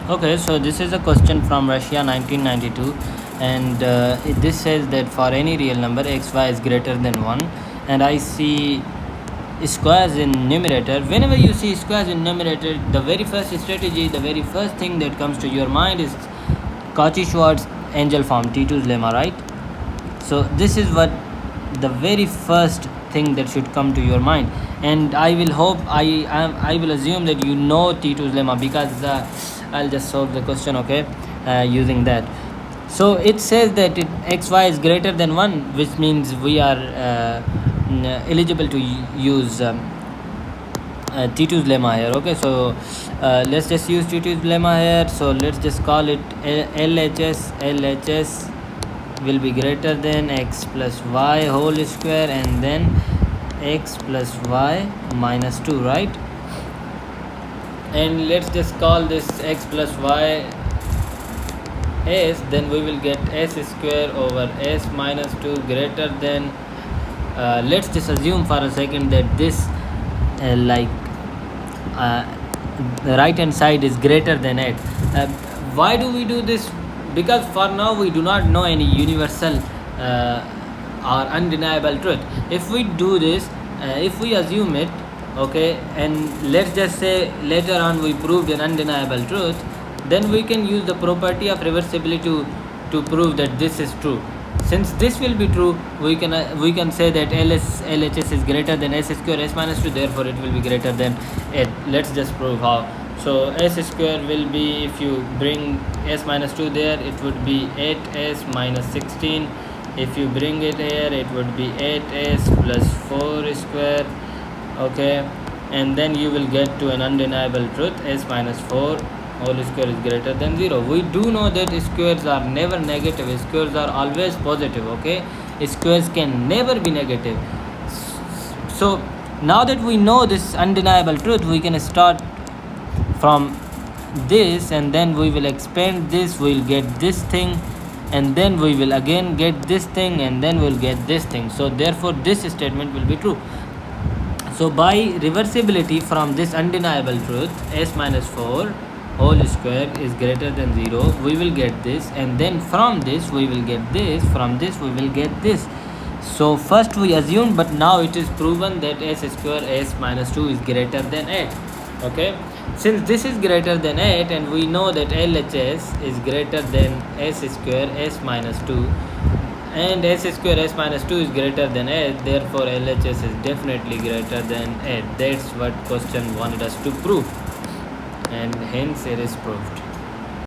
Okay, so this is a question from Russia 1992, and this says that for any real number xy is greater than 1, and I see squares in numerator. Whenever you see squares in numerator, the very first strategy, the very first thing that comes to your mind is Cauchy-Schwarz angel form, T2's lemma, right? So this is what the very first thing that should come to your mind, and I will hope I will assume that you know T2's lemma, because I'll just solve the question, okay, using that. So it says that xy is greater than 1, which means we are eligible to use T2's lemma here. Okay, so let's just use T2's lemma here. So let's just call it LHS will be greater than x plus y whole square, and then x plus y minus 2, right? And let's just call this x plus y s, then we will get s square over s minus 2 greater than let's just assume for a second that this the right hand side is greater than 8. Why do we do this? Because for now we do not know any universal or undeniable truth. If we do this, if we assume it, okay, and let's just say later on we proved an undeniable truth, then we can use the property of reversibility to prove that this is true. Since this will be true, we can say that LHS is greater than s square s minus 2, therefore it will be greater than 8. Let's just prove how. So s square will be, if you bring s minus 2 there, it would be 8s minus 16. If you bring it here, it would be 8s plus 4 square, okay, and then you will get to an undeniable truth, s minus 4 whole square is greater than 0. We do know that squares are never negative, squares are always positive, okay, squares can never be negative. So now that we know this undeniable truth, we can start from this, and then we will expand this, we will get this thing, and then we will again get this thing, and then we'll get this thing. So therefore this statement will be true. So by reversibility from this undeniable truth, s minus 4 whole square is greater than 0, we will get this, and then from this we will get this, from this we will get this. So first we assumed, but now it is proven that s square s minus 2 is greater than 8. Okay, since this is greater than 8, and we know that LHS is greater than s square s minus 2, and s square s minus 2 is greater than 8, therefore LHS is definitely greater than 8. That's what question wanted us to prove, and hence it is proved.